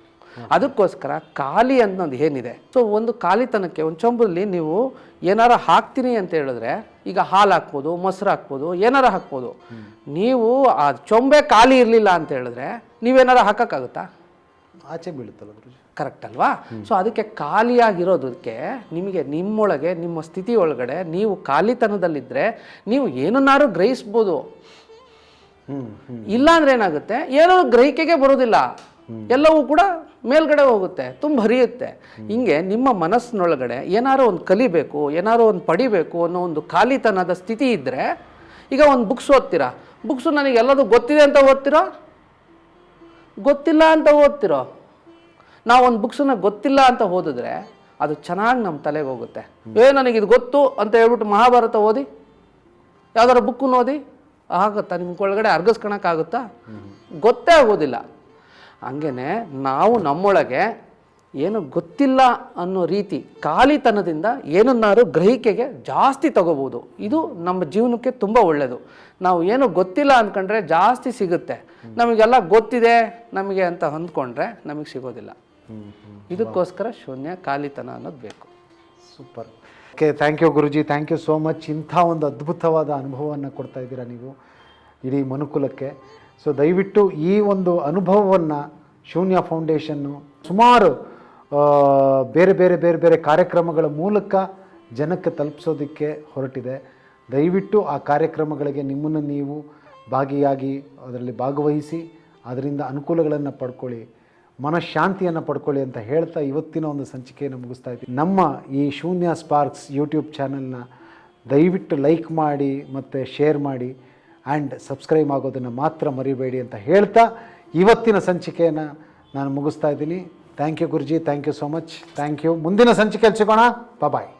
ಅದಕ್ಕೋಸ್ಕರ ಖಾಲಿ ಅನ್ನೋದು ಏನಿದೆ, ಸೊ ಒಂದು ಖಾಲಿತನಕ್ಕೆ ಒಂದು ಚೊಂಬಲ್ಲಿ ನೀವು ಏನಾರ ಹಾಕ್ತೀನಿ ಅಂತ ಹೇಳಿದ್ರೆ, ಈಗ ಹಾಲು ಹಾಕ್ಬೋದು, ಮೊಸರು ಹಾಕ್ಬೋದು, ಏನಾರ ಹಾಕ್ಬೋದು. ನೀವು ಆ ಚೊಂಬೆ ಖಾಲಿ ಇರಲಿಲ್ಲ ಅಂತ ಹೇಳಿದ್ರೆ ನೀವೇನಾರ ಹಾಕೋಕ್ಕಾಗುತ್ತಾ?
ಆಚೆ ಬೀಳುತ್ತಲ್ಲ ಗುರುಜಿ.
ಕರೆಕ್ಟ್ ಅಲ್ವಾ? ಸೊ ಅದಕ್ಕೆ ಖಾಲಿಯಾಗಿರೋದಕ್ಕೆ ನಿಮಗೆ ನಿಮ್ಮೊಳಗೆ ನಿಮ್ಮ ಸ್ಥಿತಿ ಒಳಗಡೆ ನೀವು ಖಾಲಿತನದಲ್ಲಿದ್ದರೆ ನೀವು ಏನನ್ನಾರು ಗ್ರಹಿಸ್ಬೋದು. ಇಲ್ಲ ಅಂದ್ರೆ ಏನಾಗುತ್ತೆ, ಏನೋ ಗ್ರಹಿಕೆಗೆ ಬರೋದಿಲ್ಲ, ಎಲ್ಲವೂ ಕೂಡ ಮೇಲ್ಗಡೆ ಹೋಗುತ್ತೆ, ತುಂಬ ಹರಿಯುತ್ತೆ. ಹಿಂಗೆ ನಿಮ್ಮ ಮನಸ್ಸಿನೊಳಗಡೆ ಏನಾರೋ ಒಂದು ಕಲಿಬೇಕು, ಏನಾರೋ ಒಂದು ಪಡಿಬೇಕು ಅನ್ನೋ ಒಂದು ಖಾಲಿತನದ ಸ್ಥಿತಿ ಇದ್ದರೆ, ಈಗ ಒಂದು ಬುಕ್ಸ್ ಓದ್ತೀರಾ, ಬುಕ್ಸು ನನಗೆ ಎಲ್ಲದೂ ಗೊತ್ತಿದೆ ಅಂತ ಓದ್ತಿರೋ, ಗೊತ್ತಿಲ್ಲ ಅಂತ ಓದ್ತಿರೋ? ನಾವು ಒಂದು ಬುಕ್ಸನ್ನ ಗೊತ್ತಿಲ್ಲ ಅಂತ ಓದಿದ್ರೆ ಅದು ಚೆನ್ನಾಗಿ ನಮ್ಮ ತಲೆಗೆ ಹೋಗುತ್ತೆ. ನನಗಿದು ಗೊತ್ತು ಅಂತ ಹೇಳ್ಬಿಟ್ಟು ಮಹಾಭಾರತ ಓದಿ, ಯಾವ್ದಾರ ಬುಕ್ಕನ್ನು ಓದಿ ಆಗುತ್ತಾ? ನಿಮ್ಗೊಳಗಡೆ ಅರ್ಗಿಸ್ಕೊಳಕ್ಕಾಗುತ್ತಾ? ಗೊತ್ತೇ ಆಗೋದಿಲ್ಲ. ಹಂಗೇ ನಾವು ನಮ್ಮೊಳಗೆ ಏನು ಗೊತ್ತಿಲ್ಲ ಅನ್ನೋ ರೀತಿ ಖಾಲಿತನದಿಂದ ಏನನ್ನಾರು ಗ್ರಹಿಕೆಗೆ ಜಾಸ್ತಿ ತಗೋಬೋದು. ಇದು ನಮ್ಮ ಜೀವನಕ್ಕೆ ತುಂಬ ಒಳ್ಳೆಯದು. ನಾವು ಏನು ಗೊತ್ತಿಲ್ಲ ಅಂದ್ಕೊಂಡ್ರೆ ಜಾಸ್ತಿ ಸಿಗುತ್ತೆ, ನಮಗೆಲ್ಲ ಗೊತ್ತಿದೆ ನಮಗೆ ಅಂತ ಅಂದ್ಕೊಂಡ್ರೆ ನಮಗೆ ಸಿಗೋದಿಲ್ಲ. ಇದಕ್ಕೋಸ್ಕರ ಶೂನ್ಯ ಖಾಲಿತನ ಅನ್ನೋದು ಬೇಕು.
Super. Okay, thank you Guruji, thank you so much. ಇಂಥ ಒಂದು ಅದ್ಭುತವಾದ ಅನುಭವವನ್ನು ಕೊಡ್ತಾ ಇದ್ದೀರಾ ನೀವು ಇಡೀ ಮನುಕುಲಕ್ಕೆ. ಸೊ ದಯವಿಟ್ಟು ಈ ಒಂದು ಅನುಭವವನ್ನು ಶೂನ್ಯ ಫೌಂಡೇಶನ್ನು ಸುಮಾರು ಬೇರೆ ಬೇರೆ ಕಾರ್ಯಕ್ರಮಗಳ ಮೂಲಕ ಜನಕ್ಕೆ ತಲುಪಿಸೋದಕ್ಕೆ ಹೊರಟಿದೆ. ದಯವಿಟ್ಟು ಆ ಕಾರ್ಯಕ್ರಮಗಳಿಗೆ ನಿಮ್ಮನ್ನು ನೀವು ಭಾಗಿಯಾಗಿ ಅದರಲ್ಲಿ ಭಾಗವಹಿಸಿ ಅದರಿಂದ ಅನುಕೂಲಗಳನ್ನು ಪಡ್ಕೊಳ್ಳಿ, ಮನಃಶಾಂತಿಯನ್ನು ಪಡ್ಕೊಳ್ಳಿ ಅಂತ ಹೇಳ್ತಾ ಇವತ್ತಿನ ಒಂದು ಸಂಚಿಕೆಯನ್ನು ಮುಗಿಸ್ತಾ ಇದ್ದೀನಿ. ನಮ್ಮ ಈ ಶೂನ್ಯ ಸ್ಪಾರ್ಕ್ಸ್ ಯೂಟ್ಯೂಬ್ ಚಾನಲ್ನ ದಯವಿಟ್ಟು ಲೈಕ್ ಮಾಡಿ ಮತ್ತು ಶೇರ್ ಮಾಡಿ ಆ್ಯಂಡ್ ಸಬ್ಸ್ಕ್ರೈಬ್ ಆಗೋದನ್ನು ಮಾತ್ರ ಮರಿಬೇಡಿ ಅಂತ ಹೇಳ್ತಾ ಇವತ್ತಿನ ಸಂಚಿಕೆಯನ್ನು ನಾನು ಮುಗಿಸ್ತಾ ಇದ್ದೀನಿ. Thank you Guruji, thank you so much, thank you. ಮುಂದಿನ ಸಂಚಿಕೆಯಲ್ಲಿ ಸಿಗೋಣ. ಬಾಯ್.